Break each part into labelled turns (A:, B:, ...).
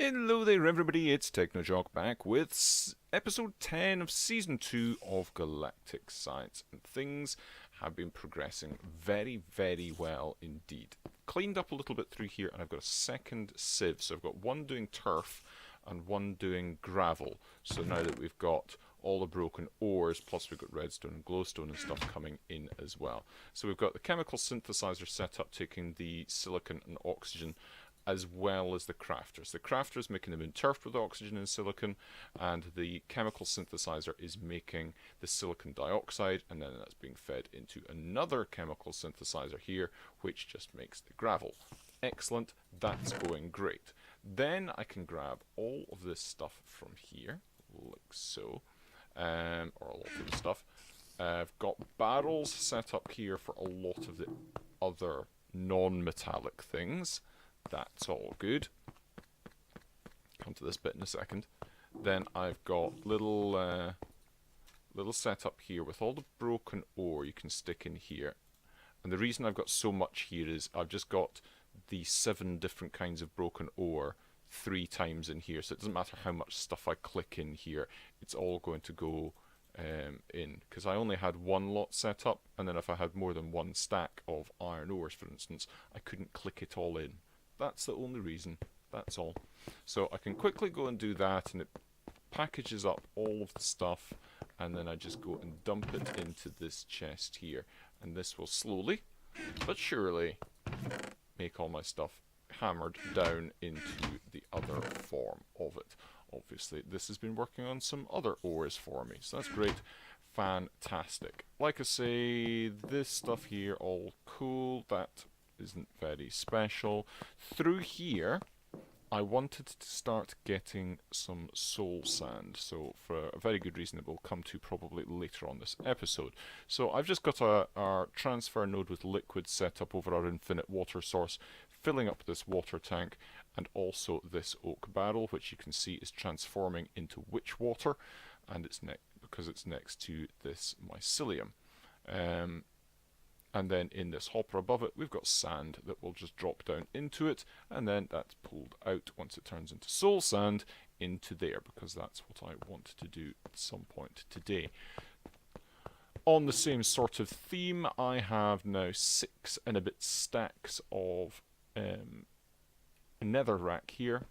A: Hello there everybody, it's TechnoJock back with episode 10 of season 2 of Galactic Science, and things have been progressing very well indeed. Cleaned up a little bit through here, and I've got a second sieve, so I've got one doing turf and one doing gravel. So now that we've got all the broken ores, plus we've got redstone and glowstone and stuff coming in as well. So we've got the chemical synthesizer set up, taking the silicon and oxygen, as well as the crafters. The crafters making them in turf with oxygen and silicon, and the chemical synthesizer is making the silicon dioxide, and then that's being fed into another chemical synthesizer here, which just makes the gravel. Excellent, that's going great. Then I can grab all of this stuff from here, like so, or a lot of the stuff. I've got barrels set up here for a lot of the other non-metallic things. That's all good. Come to this bit in a second. Then I've got little setup here with all the broken ore you can stick in here. And the reason I've got so much here is I've just got the 7 different kinds of broken ore 3 times in here. So it doesn't matter how much stuff I click in here, it's all going to go in, because I only had one lot set up, and then if I had more than one stack of iron ores, for instance, I couldn't click it all in. That's the only reason, that's all. So I can quickly go and do that, and it packages up all of the stuff, and then I just go and dump it into this chest here, and this will slowly but surely make all my stuff hammered down into the other form of it. Obviously this has been working on some other ores for me, so that's great. Fantastic. Like I say, this stuff here all cool, that isn't very special. Through here I wanted to start getting some soul sand, so for a very good reason that we'll come to probably later on this episode. So I've just got our transfer node with liquid set up over our infinite water source, filling up this water tank, and also this oak barrel, which you can see is transforming into witch water, and it's because it's next to this mycelium. And then in this hopper above it, we've got sand that will just drop down into it, and then that's pulled out once it turns into soul sand into there, because that's what I want to do at some point today. On the same sort of theme, I have now 6 and a bit stacks of netherrack here.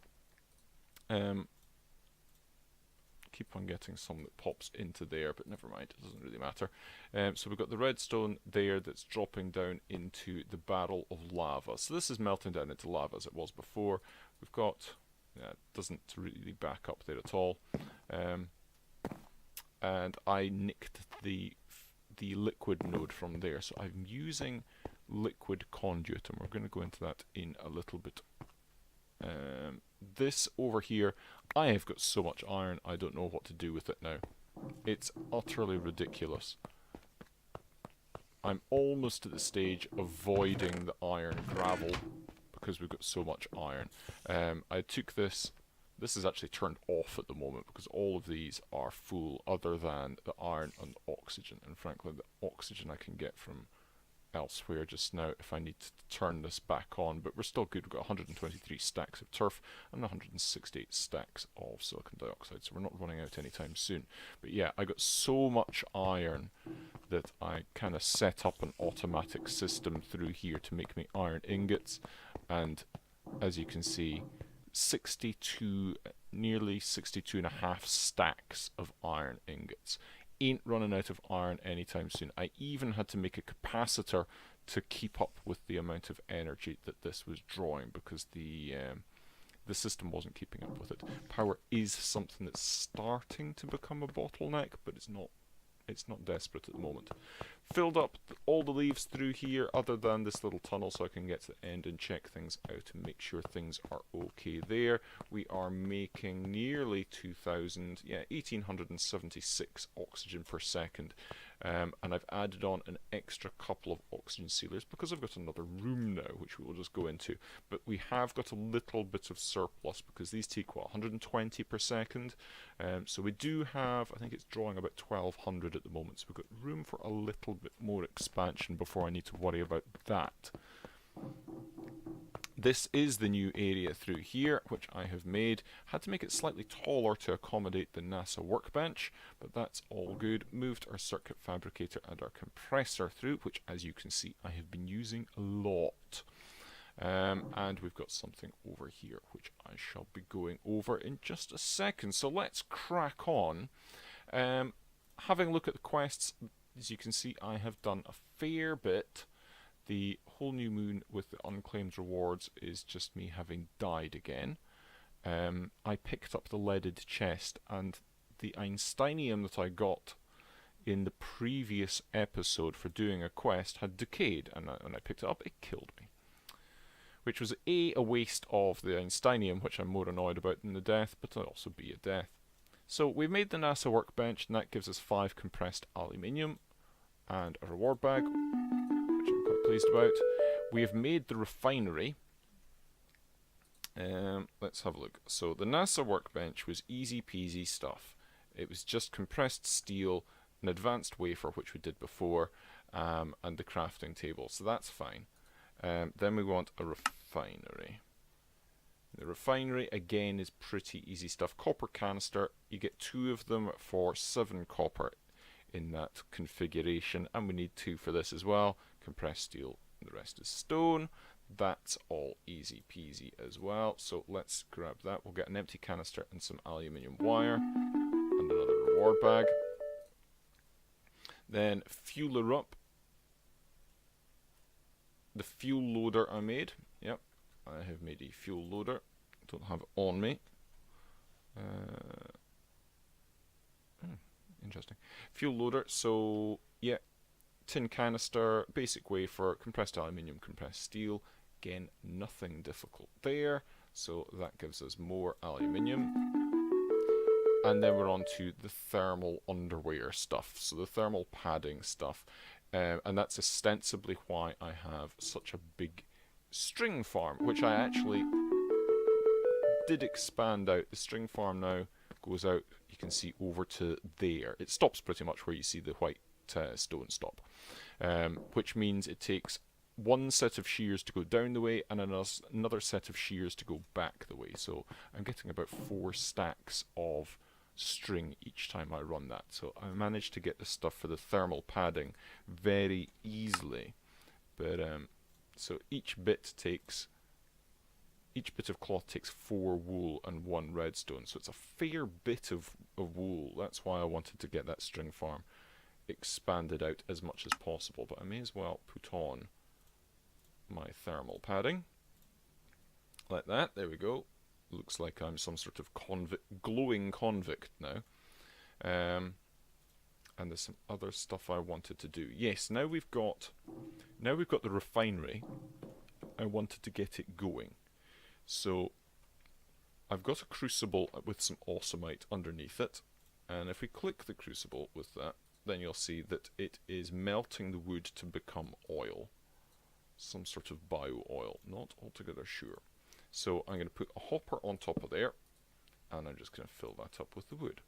A: Keep on getting some that pops into there, but never mind, it doesn't really matter. So we've got the redstone there that's dropping down into the barrel of lava. So this is melting down into lava as it was before. We've got, it doesn't really back up there at all. And I nicked the liquid node from there, so I'm using liquid conduit, and we're going to go into that in a little bit. This over here, I have got so much iron, I don't know what to do with it now. It's utterly ridiculous. I'm almost at the stage of avoiding the iron gravel because we've got so much iron. I took this is actually turned off at the moment because all of these are full other than the iron and oxygen, and frankly the oxygen I can get from elsewhere just now if I need to turn this back on, but we're still good. We've got 123 stacks of turf and 168 stacks of silicon dioxide, so we're not running out anytime soon. But yeah, I got so much iron that I kind of set up an automatic system through here to make me iron ingots, and as you can see, 62, nearly 62 and a half stacks of iron ingots. Ain't running out of iron anytime soon. I even had to make a capacitor to keep up with the amount of energy that this was drawing, because the system wasn't keeping up with it. Power is something that's starting to become a bottleneck, but it's not desperate at the moment. Filled up all the leaves through here other than this little tunnel, so I can get to the end and check things out and make sure things are okay there. We are making nearly 2000, 1876 oxygen per second. And I've added on an extra couple of oxygen sealers because I've got another room now, which we will just go into. But we have got a little bit of surplus because these take, what, 120 per second? So we do have, I think it's drawing about 1200 at the moment, so we've got room for a little bit more expansion before I need to worry about that. This is the new area through here, which I have made. Had to make it slightly taller to accommodate the NASA workbench, but that's all good. Moved our circuit fabricator and our compressor through, which, as you can see, I have been using a lot. And we've got something over here, which I shall be going over in just a second. So let's crack on. Having a look at the quests, as you can see, I have done a fair bit. The whole new moon with the unclaimed rewards is just me having died again. I picked up the leaded chest, and the Einsteinium that I got in the previous episode for doing a quest had decayed, and when I picked it up, it killed me. Which was a waste of the Einsteinium, which I'm more annoyed about than the death, but also B, a death. So we've made the NASA workbench, and that gives us 5 compressed aluminium and a reward bag, which I'm quite pleased about. We have made the refinery. Let's have a look. So the NASA workbench was easy peasy stuff. It was just compressed steel, an advanced wafer, which we did before, and the crafting table, so that's fine. Then we want a refinery. The refinery, again, is pretty easy stuff. Copper canister, you get 2 of them for 7 copper in that configuration, and we need 2 for this as well. Compressed steel, the rest is stone. That's all easy peasy as well, so let's grab that. We'll get an empty canister and some aluminium wire and another reward bag. Then fuel her up. The fuel loader I made. Yep, I have made a fuel loader. Don't have it on me. Interesting. Fuel loader, so yeah, tin canister, basic wafer, compressed aluminium, compressed steel. Again, nothing difficult there, so that gives us more aluminium. And then we're on to the thermal underwear stuff, so the thermal padding stuff. And that's ostensibly why I have such a big string farm, which I actually did expand out. The string farm now goes out, you can see, over to there. It stops pretty much where you see the white stone stop, which means it takes 1 set of shears to go down the way and another set of shears to go back the way. So I'm getting about 4 stacks of string each time I run that. So I managed to get the stuff for the thermal padding very easily. But so each bit of cloth takes 4 wool and 1 redstone. So it's a fair bit of wool. That's why I wanted to get that string farm expanded out as much as possible. But I may as well put on my thermal padding like that. There we go. Looks like I'm some sort of glowing convict now. And there's some other stuff I wanted to do. Yes, now we've got the refinery. I wanted to get it going. So I've got a crucible with some awesomite underneath it, and if we click the crucible with that, then you'll see that it is melting the wood to become oil. Some sort of bio oil, not altogether sure. So I'm going to put a hopper on top of there, and I'm just going to fill that up with the wood.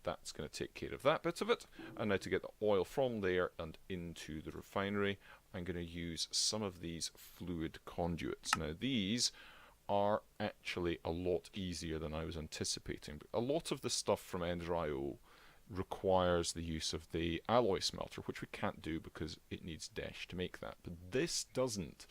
A: That's going to take care of that bit of it. And now to get the oil from there and into the refinery, I'm going to use some of these fluid conduits. Now these are actually a lot easier than I was anticipating. A lot of the stuff from Ender.io requires the use of the alloy smelter, which we can't do because it needs Desh to make that. But this doesn't.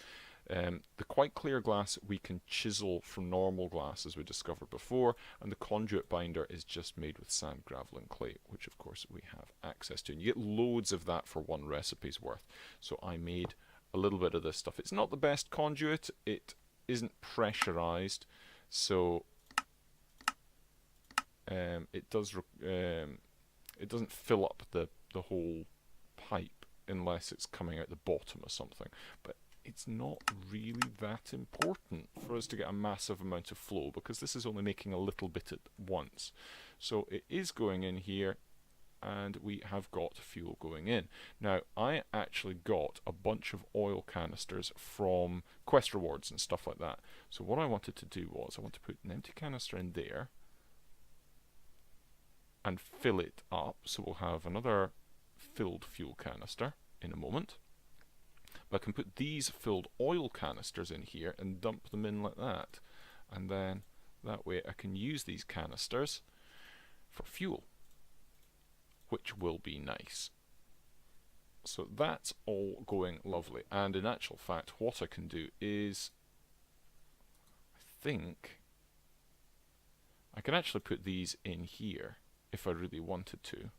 A: The quite clear glass we can chisel from normal glass, as we discovered before, and the conduit binder is just made with sand, gravel and clay, which of course we have access to. And you get loads of that for 1 recipe's worth. So I made a little bit of this stuff. It's not the best conduit, it isn't pressurized, so it doesn't fill up the whole pipe unless it's coming out the bottom or something. But it's not really that important for us to get a massive amount of flow, because this is only making a little bit at once. So it is going in here, and we have got fuel going in. Now, I actually got a bunch of oil canisters from quest rewards and stuff like that. So what I wanted to do was, I want to put an empty canister in there and fill it up. So we'll have another filled fuel canister in a moment. But I can put these filled oil canisters in here and dump them in like that. And then that way I can use these canisters for fuel, which will be nice. So that's all going lovely. And in actual fact, what I can do is, I think, I can actually put these in here if I really wanted to.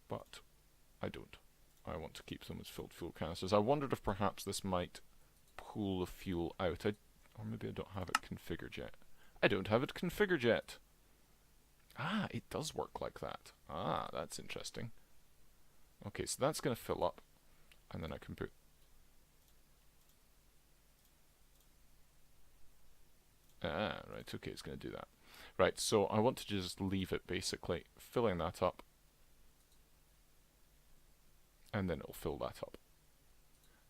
A: But I don't. I want to keep them as filled fuel canisters. I wondered if perhaps this might pull the fuel out. Or maybe I don't have it configured yet. I don't have it configured yet. Ah, it does work like that. Ah, that's interesting. Okay, so that's going to fill up, and then I can put... Ah, right, okay, it's going to do that. Right, so I want to just leave it basically filling that up, and then it'll fill that up.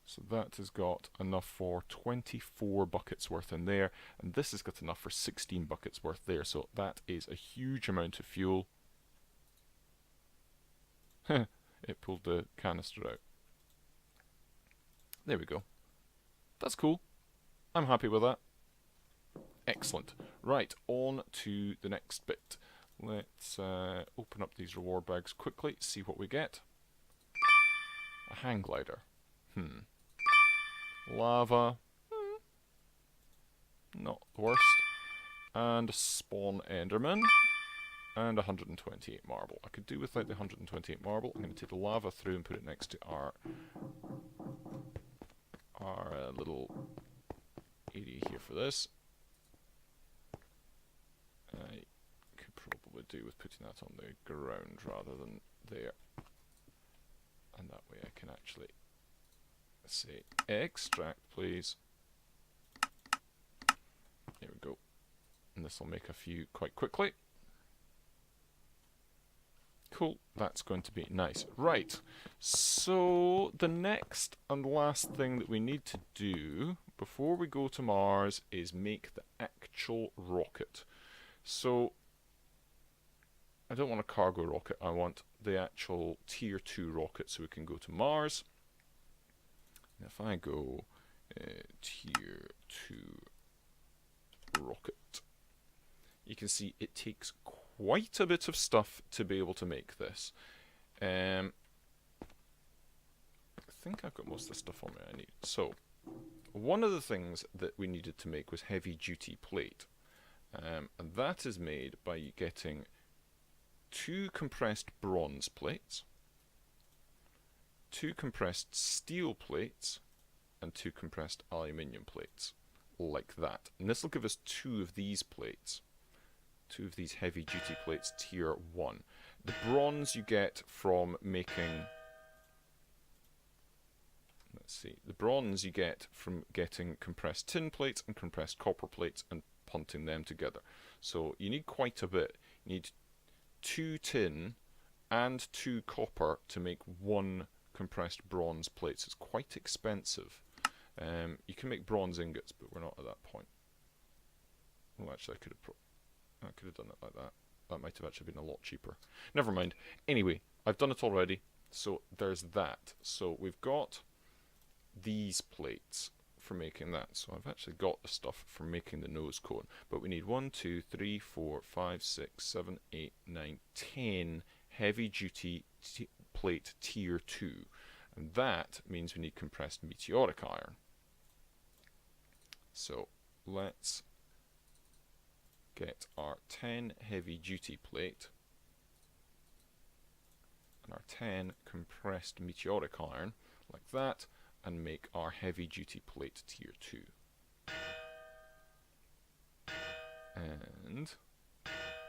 A: So that has got enough for 24 buckets worth in there, and this has got enough for 16 buckets worth there, so that is a huge amount of fuel. It pulled the canister out. There we go. That's cool. I'm happy with that. Excellent. Right, on to the next bit. Let's open up these reward bags quickly, see what we get. A hang glider. Lava. Not the worst. And a spawn enderman. And 128 marble. I could do without the 128 marble. I'm going to take the lava through and put it next to our little area here for this. I could probably do with putting that on the ground rather than there. And that way I can actually say extract, please. There we go. And this will make a few quite quickly. Cool, that's going to be nice. Right, so the next and last thing that we need to do before we go to Mars is make the actual rocket. So, I don't want a cargo rocket, I want the actual tier 2 rocket so we can go to Mars. And if I go tier 2 rocket, you can see it takes quite a bit of stuff to be able to make this. I think I've got most of the stuff on me I need. So, one of the things that we needed to make was heavy duty plate. And that is made by getting 2 compressed bronze plates, 2 compressed steel plates, and 2 compressed aluminium plates. Like that. And this will give us 2 of these plates. 2 of these heavy duty plates, tier 1. The bronze you get from making... Let's see. The bronze you get from getting compressed tin plates and compressed copper plates and punting them together. So you need quite a bit. You need 2 tin and 2 copper to make 1 compressed bronze plate. So it's quite expensive. You can make bronze ingots, but we're not at that point. Well, actually, I could have done it like that. That might have actually been a lot cheaper. Never mind. Anyway, I've done it already, so there's that. So we've got these plates for making that. So I've actually got the stuff for making the nose cone. But we need 1, 2, 3, 4, 5, 6, 7, 8, 9, 10 heavy duty plate tier 2. And that means we need compressed meteoric iron. So let's get our 10 heavy duty plate and our 10 compressed meteoric iron like that, and make our heavy duty plate tier 2. And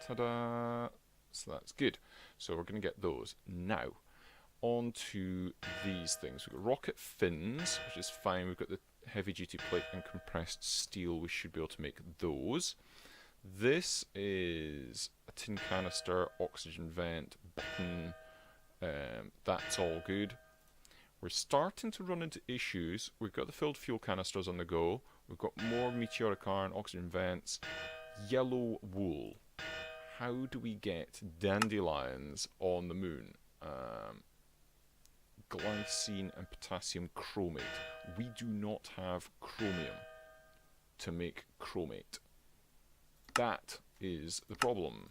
A: ta-da! So that's good. So we're going to get those. Now, on to these things. We've got rocket fins, which is fine. We've got the heavy duty plate and compressed steel. We should be able to make those. This is a tin canister, oxygen vent, button. That's all good. We're starting to run into issues. We've got the filled fuel canisters on the go. We've got more meteoric iron, oxygen vents, yellow wool. How do we get dandelions on the moon? glycine and potassium chromate. We do not have chromium to make chromate. That is the problem.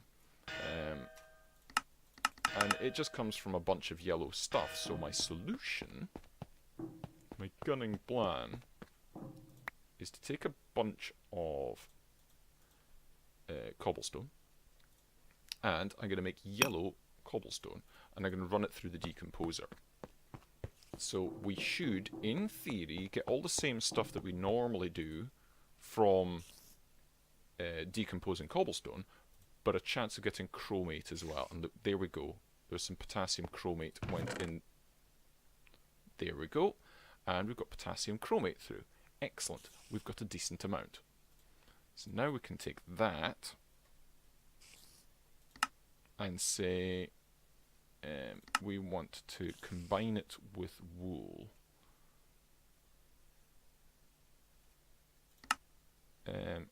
A: And it just comes from a bunch of yellow stuff. So my solution, my gunning plan, is to take a bunch of cobblestone, and I'm going to make yellow cobblestone, and I'm going to run it through the decomposer. So we should, in theory, get all the same stuff that we normally do from decomposing cobblestone, but a chance of getting chromate as well. And look, there we go. There's some potassium chromate went in. There we go. And we've got potassium chromate through. Excellent. We've got a decent amount. So now we can take that and say we want to combine it with wool.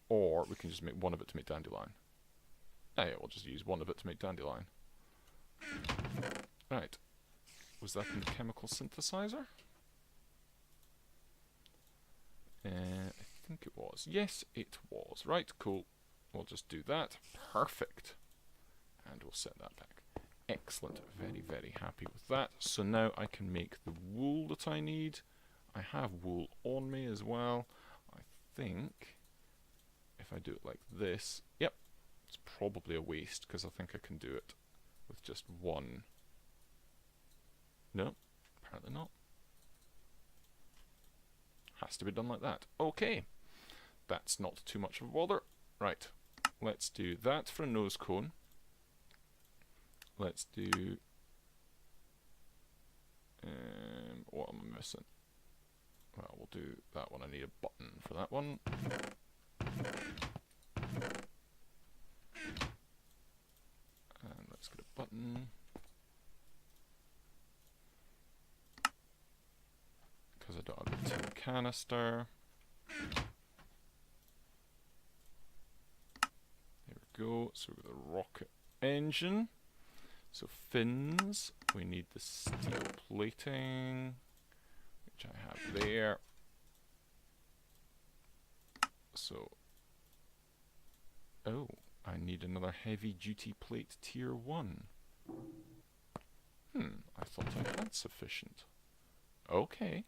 A: Or we can just make one of it to make dandelion. Oh yeah, we'll just use one of it to make dandelion. Right. Was that in the chemical synthesizer? I think it was. Yes, it was. Right, cool. We'll just do that. Perfect. And we'll set that back. Excellent. Very, very happy with that. So now I can make the wool that I need. I have wool on me as well. I think if I do it like this, yep, it's probably a waste because I think I can do it with just one. No, apparently not. Has to be done like that. Okay, that's not too much of a bother. Right, let's do that for a nose cone. Let's do... what am I missing? Well, we'll do that one. I need a button for that one. And let's get a button. Because I don't have the tin canister. There we go. So we've got the rocket engine. So fins, we need the steel plating, which I have there. So, oh, I need another heavy duty plate tier 1. I thought I had sufficient. Okay,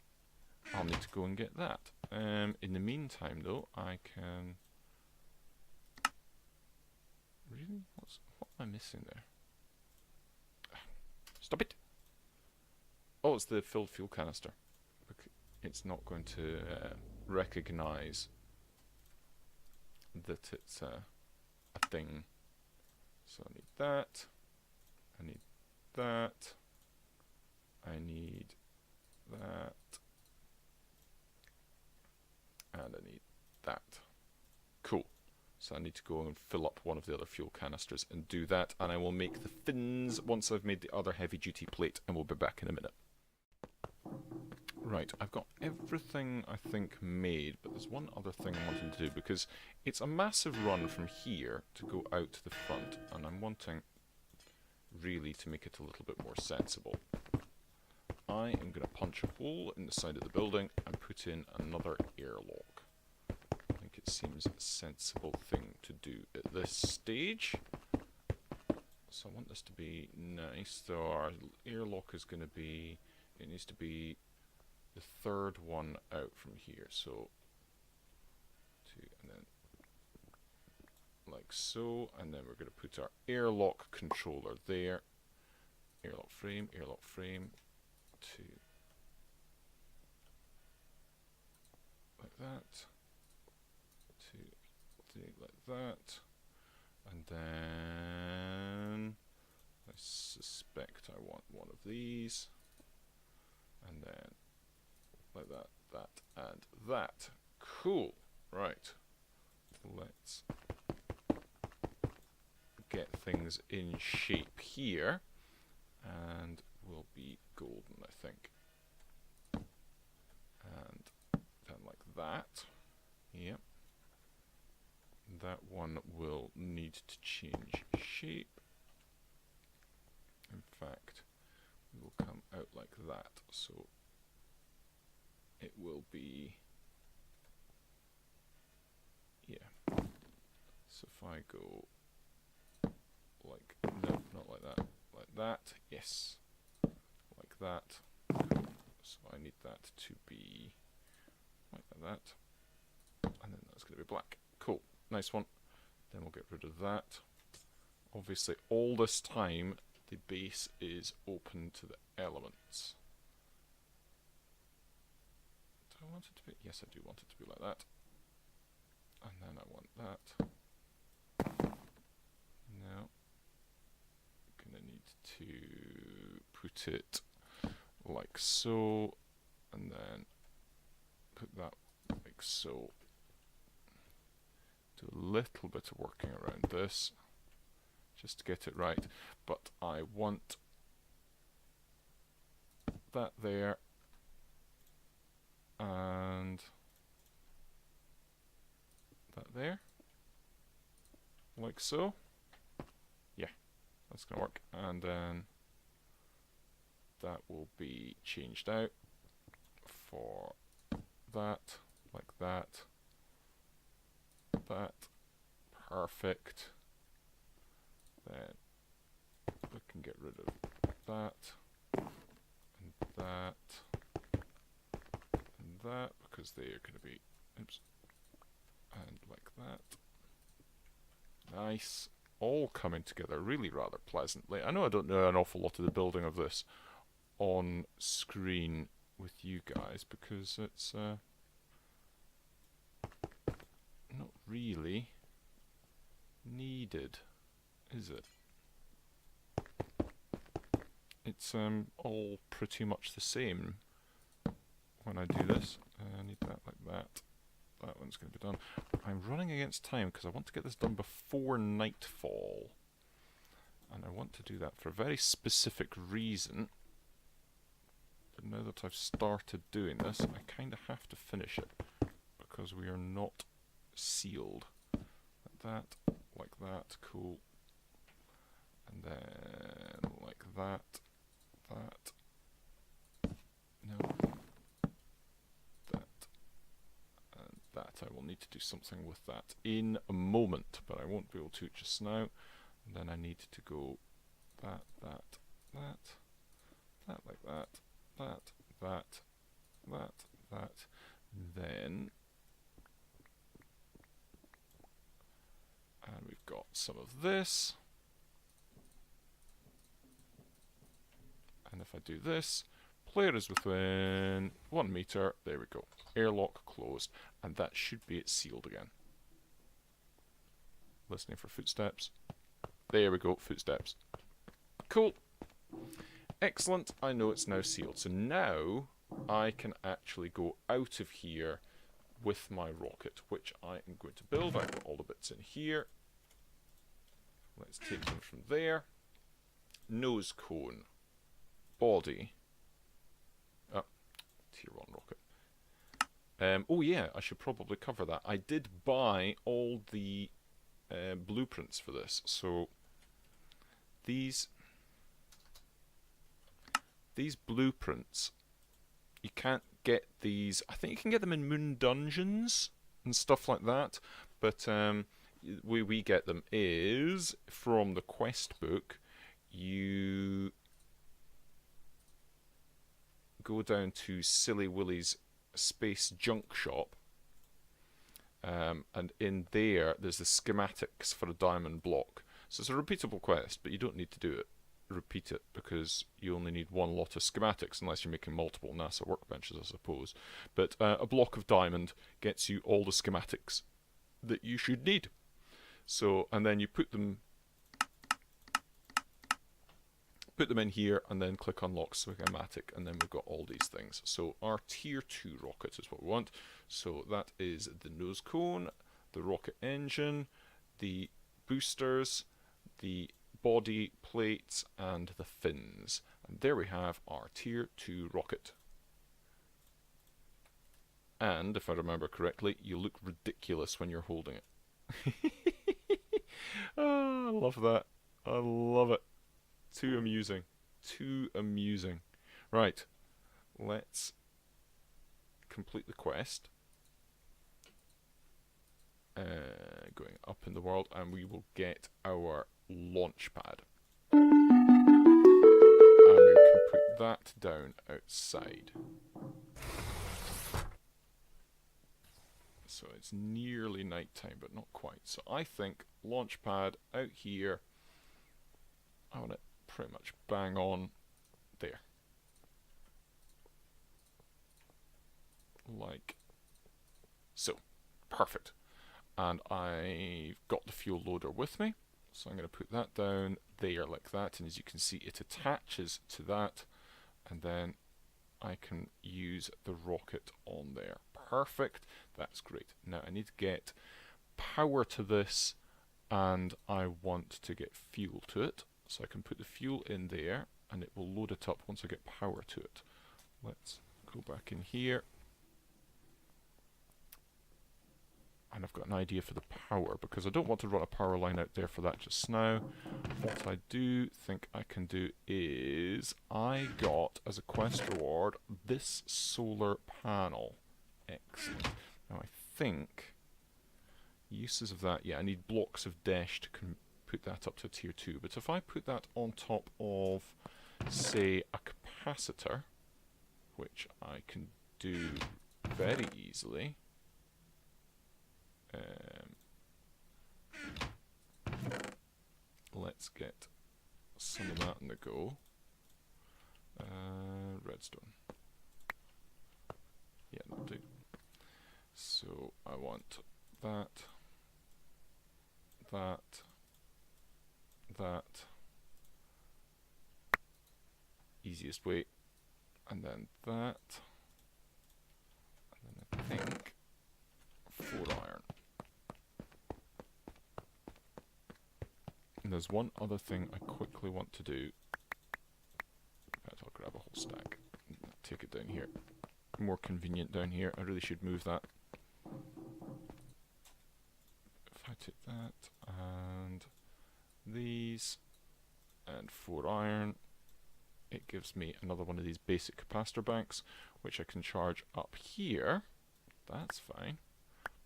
A: I'll need to go and get that. In the meantime though, I can... Really? What am I missing there? Stop it! Oh, it's the filled fuel canister. It's not going to recognize that it's a thing. So I need that. I need that. I need that. And I need that. Cool. So I need to go and fill up one of the other fuel canisters and do that, and I will make the fins once I've made the other heavy duty plate, and we'll be back in a minute. Right, I've got everything I think made, but there's one other thing I'm wanting to do, because it's a massive run from here to go out to the front, and I'm wanting really to make it a little bit more sensible. I am going to punch a hole in the side of the building and put in another airlock. I think it seems a sensible thing to do at this stage. So I want this to be nice. So our airlock is going to be, it needs to be the third one out from here. So, two, and then like so, and then we're going to put our airlock controller there. Airlock frame, two, like that. 2, 3 like that, and then I suspect I want one of these, and then like that, that, and that. Cool. Right. Let's get things in shape here, and we'll be golden, I think. And then like that. Yep. That one will need to change shape. In fact, will come out like that. So it will be, yeah. So if I go like, no, not like that, yes, like that. Cool. So I need that to be like that, and then that's going to be black. Cool, nice one. Then we'll get rid of that. Obviously, all this time the base is open to the elements. Do I want it to be? Yes, I do want it to be like that. And then I want that. Now, I'm gonna need to put it like so, and then put that like so. Do a little bit of working around this just to get it right, but I want that there and that there, like so. Yeah, that's gonna work. And then that will be changed out for that, like that, that, perfect. Then we can get rid of that, and that, and that, because they are going to be, oops, and like that. Nice. All coming together really rather pleasantly. I know I don't know an awful lot of the building of this on screen with you guys, because it's not really needed, is it? It's all pretty much the same when I do this. I need that like that. That one's going to be done. I'm running against time because I want to get this done before nightfall. And I want to do that for a very specific reason. But now that I've started doing this, I kind of have to finish it because we are not sealed. Like that, cool. And then like that, no, that, and that. I will need to do something with that in a moment, but I won't be able to just now. And then I need to go that, like that, then, and we've got some of this. And if I do this, player is within 1 meter, there we go, airlock closed, and that should be it sealed again. Listening for footsteps. There we go, footsteps. Cool. Excellent, I know it's now sealed. So now I can actually go out of here with my rocket, which I am going to build. I've got all the bits in here. Let's take them from there. Nose cone. Body. Oh, tier 1 rocket. Oh yeah, I should probably cover that. I did buy all the blueprints for this. So these blueprints, you can't get these. I think you can get them in Moon Dungeons and stuff like that, but way we get them is from the quest book. You go down to Silly Willy's Space Junk Shop, and in there's the schematics for a diamond block. So it's a repeatable quest, but you don't need to do it. Repeat it, because you only need one lot of schematics unless you're making multiple NASA workbenches, I suppose. But a block of diamond gets you all the schematics that you should need. So, and then you put them in here, and then click unlock schematic, and then we've got all these things. So our tier 2 rocket is what we want. So that is the nose cone, the rocket engine, the boosters, the body plates, and the fins. And there we have our tier 2 rocket. And if I remember correctly, you look ridiculous when you're holding it. Oh, I love that. I love it. Too amusing. too amusing. Right, let's complete the quest. Going up in the world, and we will get our launch pad. And we can put that down outside. So it's nearly night time, but not quite. So I think launch pad out here, I want it pretty much bang on there. Like so. Perfect. And I've got the fuel loader with me, so I'm going to put that down there like that, and as you can see it attaches to that, and then I can use the rocket on there. Perfect, that's great. Now I need to get power to this, and I want to get fuel to it, so I can put the fuel in there and it will load it up once I get power to it. Let's go back in here. And I've got an idea for the power, because I don't want to run a power line out there for that just now. What I do think I can do is, I got, as a quest reward, this solar panel. Excellent. Now I think, uses of that, yeah, I need blocks of dash to put that up to tier 2. But if I put that on top of, say, a capacitor, which I can do very easily, let's get some of that in the go. Redstone. Yeah, that'll do. So I want that, that. Easiest way. And then that. And then I think 4 iron. And there's one other thing I quickly want to do. In fact, I'll grab a whole stack and take it down here. More convenient down here. I really should move that. If I take that and these and 4 iron, it gives me another one of these basic capacitor banks, which I can charge up here. That's fine.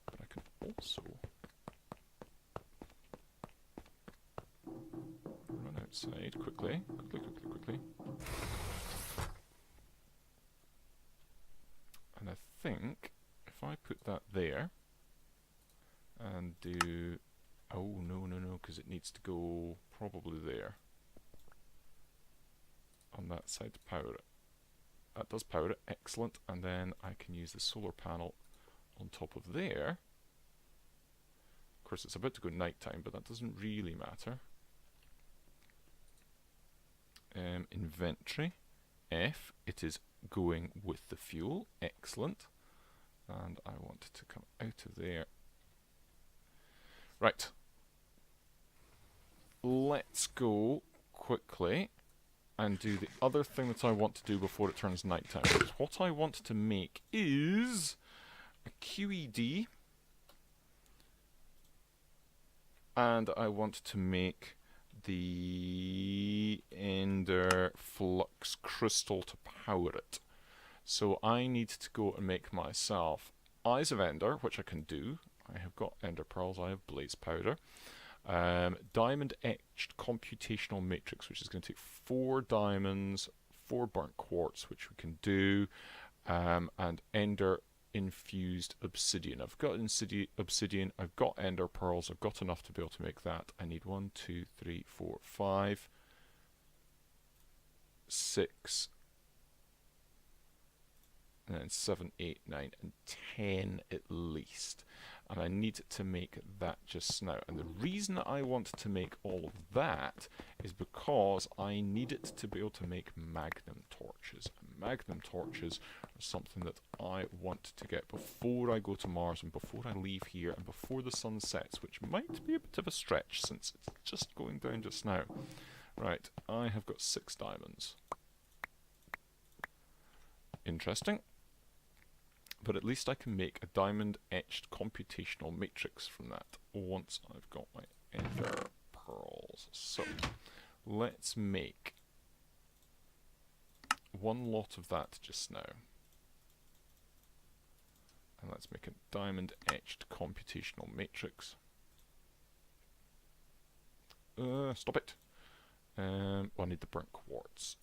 A: But I can also run outside quickly. And I think if I put that there and do, oh no, because it needs to go probably there on that side to power it. That does power it, excellent. And then I can use the solar panel on top of there. Of course, it's about to go nighttime, but that doesn't really matter. Inventory, F, it is going with the fuel, excellent. And I want it to come out of there. Right. Let's go quickly and do the other thing that I want to do before it turns nighttime. Because what I want to make is a Q.E.D. and I want to make the ender flux crystal to power it. So I need to go and make myself Eyes of Ender, which I can do. I have got ender pearls, I have blaze powder. Diamond etched computational matrix, which is going to take 4 diamonds, 4 burnt quartz, which we can do, and ender-infused obsidian. I've got obsidian, I've got ender pearls, I've got enough to be able to make that. I need 1, 2, 3, 4, 5, 6, and then 7, 8, 9, and 10 at least. And I need to make that just now. And the reason I want to make all of that is because I need it to be able to make Magnum Torches. And Magnum Torches are something that I want to get before I go to Mars and before I leave here and before the sun sets, which might be a bit of a stretch since it's just going down just now. Right, I have got 6 diamonds. Interesting. But at least I can make a diamond etched computational matrix from that once I've got my ender pearls. So let's make one lot of that just now. And let's make a diamond etched computational matrix. Stop it. Well, I need the burnt quartz.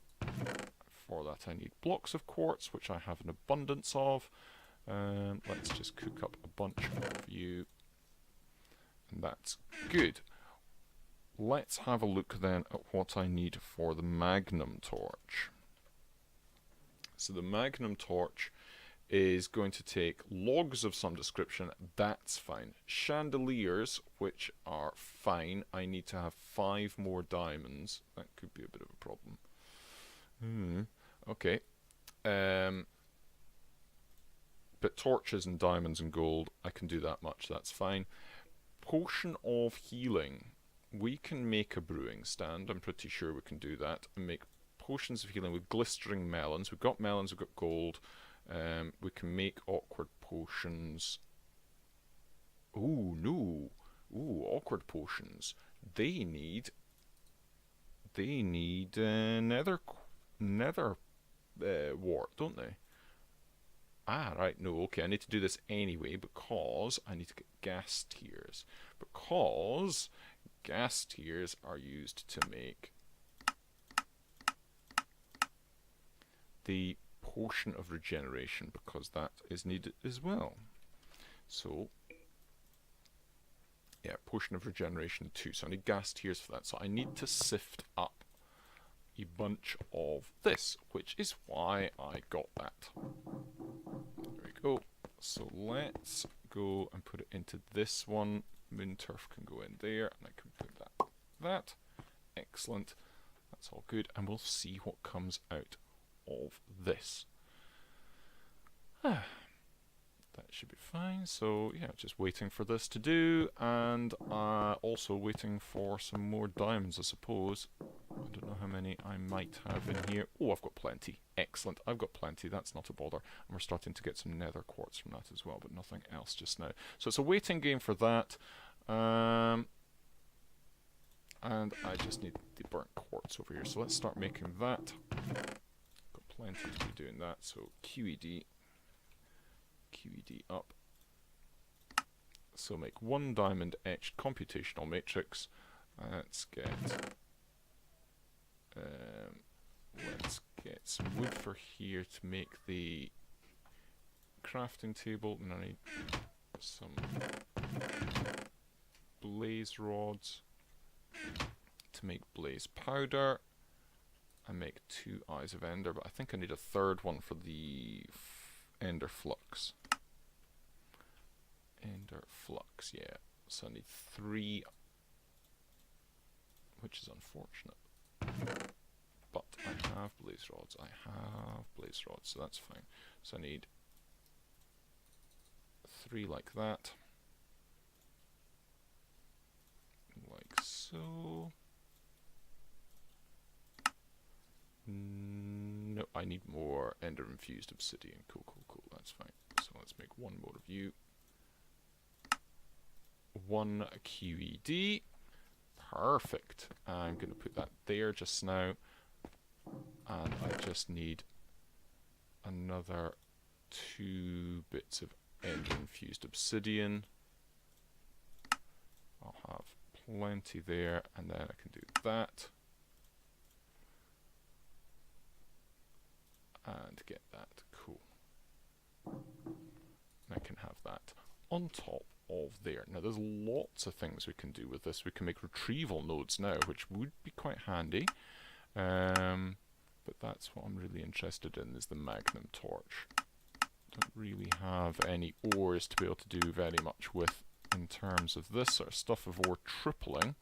A: For that I need blocks of quartz, which I have an abundance of. Let's just cook up a bunch of you. And that's good. Let's have a look then at what I need for the Magnum Torch. So the Magnum Torch is going to take logs of some description. That's fine. Chandeliers, which are fine. I need to have 5 more diamonds. That could be a bit of a problem. Okay. But torches and diamonds and gold, I can do that much. That's fine. Potion of healing. We can make a brewing stand. I'm pretty sure we can do that. And make potions of healing with glistering melons. We've got melons, we've got gold. We can make awkward potions. Ooh, no. Ooh, awkward potions. They need nether wart, don't they? Ah, right, no, okay, I need to do this anyway because I need to get gas tiers. Because gas tiers are used to make the potion of regeneration, because that is needed as well. So, yeah, potion of regeneration 2. So I need gas tiers for that. So I need to sift up a bunch of this, which is why I got that. There we go. So let's go and put it into this one. Moon turf can go in there, and I can put that. Excellent. That's all good, and we'll see what comes out of this. That should be fine. So yeah, just waiting for this to do, and also waiting for some more diamonds, I suppose. I don't know how many I might have in here. Oh, I've got plenty. Excellent. I've got plenty. That's not a bother. And we're starting to get some nether quartz from that as well, but nothing else just now. So it's a waiting game for that. And I just need the burnt quartz over here. So let's start making that. Got plenty to be doing that. So Q.E.D. Q.E.D. up. So make 1 diamond etched computational matrix. Let's get some wood for here to make the crafting table, and I need some blaze rods to make blaze powder, and make 2 eyes of ender, but I think I need a 3rd one for the ender flux. Ender flux, yeah. So I need 3, which is unfortunate. But I have blaze rods. So that's fine. So I need 3 like that. Like so. No, I need more ender-infused obsidian. Cool. That's fine. So let's make 1 more of you. 1 Q.E.D. Perfect. I'm going to put that there just now. And I just need another 2 bits of ender-infused obsidian. I'll have plenty there, and then I can do that. And get that. Cool. And I can have that on top of there. Now there's lots of things we can do with this. We can make retrieval nodes now, which would be quite handy. But that's what I'm really interested in, is the Magnum Torch. Don't really have any ores to be able to do very much with in terms of this sort of stuff of ore tripling.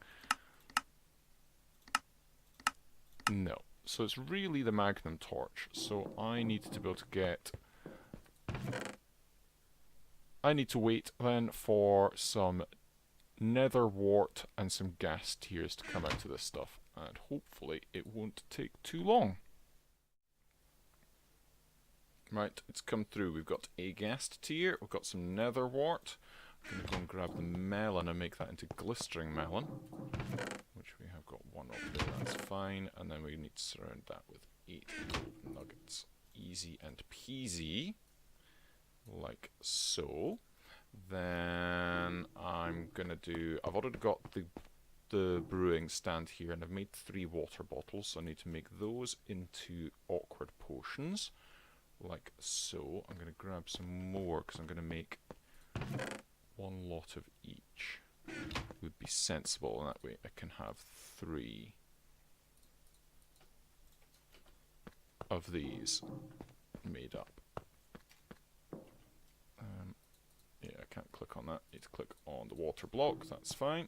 A: No. So it's really the Magnum Torch. So I need to be able to get... I need to wait then for some nether wart and some gas tiers to come out of this stuff. And hopefully it won't take too long. Right, it's come through. We've got a gas tier, we've got some nether wart. I'm going to go and grab the melon and make that into glistering melon, which we have got 1 of there, that's fine. And then we need to surround that with 8 gold nuggets. Easy and peasy. Like so. Then I'm gonna do... I've already got the brewing stand here, and I've made 3 water bottles, so I need to make those into awkward potions. Like so. I'm gonna grab some more, because I'm gonna make 1 lot of each. Would be sensible, and that way I can have 3 of these made up. Yeah, I can't click on that. Need to click on the water block. That's fine.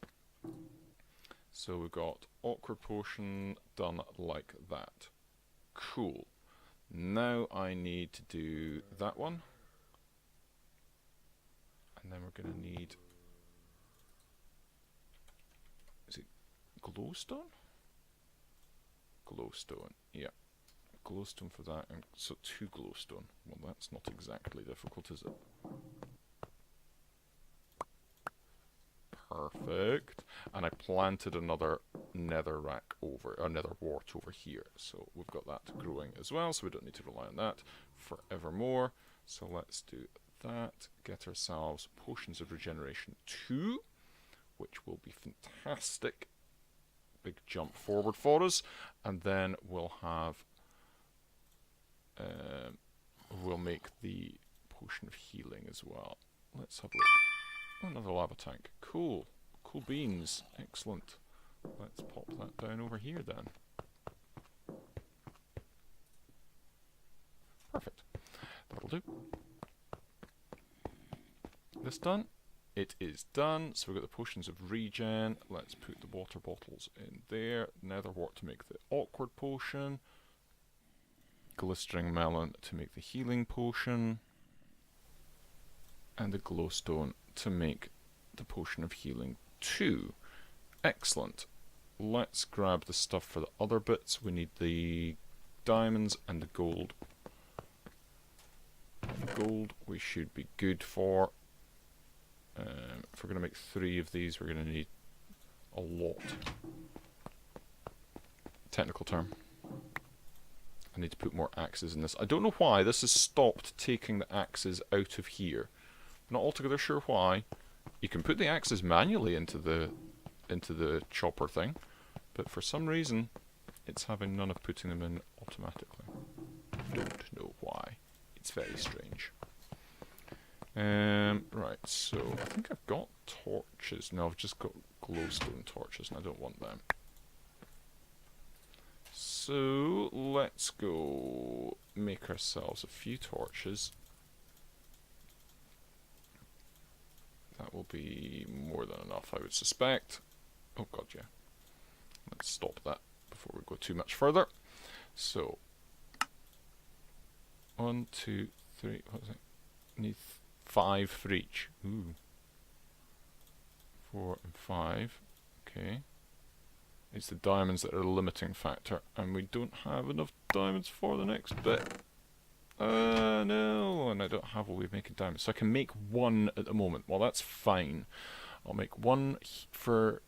A: So we've got awkward potion done like that. Cool. Now I need to do that one. And then we're going to need... Is it glowstone? Glowstone, yeah. Glowstone for that, and so 2 glowstone. Well, that's not exactly difficult, is it? Perfect. And I planted another nether wart over here. So we've got that growing as well, so we don't need to rely on that forevermore. So let's do that. Get ourselves potions of regeneration 2, which will be fantastic. Big jump forward for us. And then we'll have... we'll make the potion of healing as well. Let's have a look. Oh, another lava tank. Cool. Cool beans. Excellent. Let's pop that down over here then. Perfect. That'll do. This done? It is done. So we've got the potions of regen. Let's put the water bottles in there. Nether wart to make the awkward potion. Glistering melon to make the healing potion. And the glowstone to make the potion of healing 2. Excellent. Let's grab the stuff for the other bits. We need the diamonds and the gold. Gold we should be good for. If we're going to make 3 of these, we're going to need a lot. Technical term. I need to put more axes in this. I don't know why this has stopped taking the axes out of here. Not altogether sure why. You can put the axes manually into the chopper thing, but for some reason it's having none of putting them in automatically. Don't know why. It's very strange. Right, so I think I've got torches. No, I've just got glowstone torches and I don't want them. So let's go make ourselves a few torches. That will be more than enough, I would suspect. Oh god, yeah. Let's stop that before we go too much further. So, 1, 2, 3, what is it? Need 5 for each. Ooh. 4 and 5. Okay. It's the diamonds that are the limiting factor, and we don't have enough diamonds for the next bit. No, and I don't have a way of making diamonds. So I can make 1 at the moment. Well, that's fine. I'll make 1 for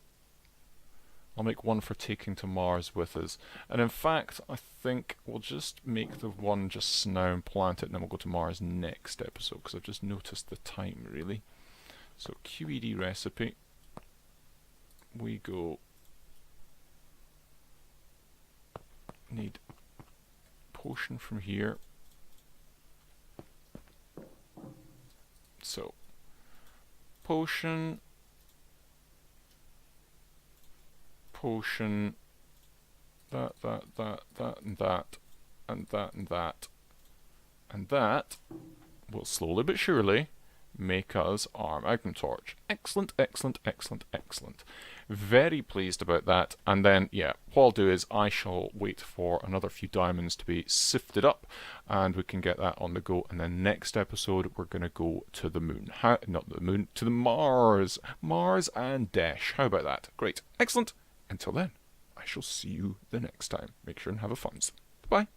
A: taking to Mars with us. And in fact, I think we'll just make the 1 just now and plant it, and then we'll go to Mars next episode, because I've just noticed the time, really. So, Q.E.D recipe. We go... Need potion from here. So, potion, potion, that, and that, and that, and that, and that will slowly but surely make us our Magnum Torch. Excellent, excellent, excellent, excellent. Very pleased about that. And then, yeah, what I'll do is I shall wait for another few diamonds to be sifted up, and we can get that on the go. And then next episode, we're going to go to the moon. Not the moon, to the Mars. Mars and Dash. How about that? Great. Excellent. Until then, I shall see you the next time. Make sure and have a fun. Bye.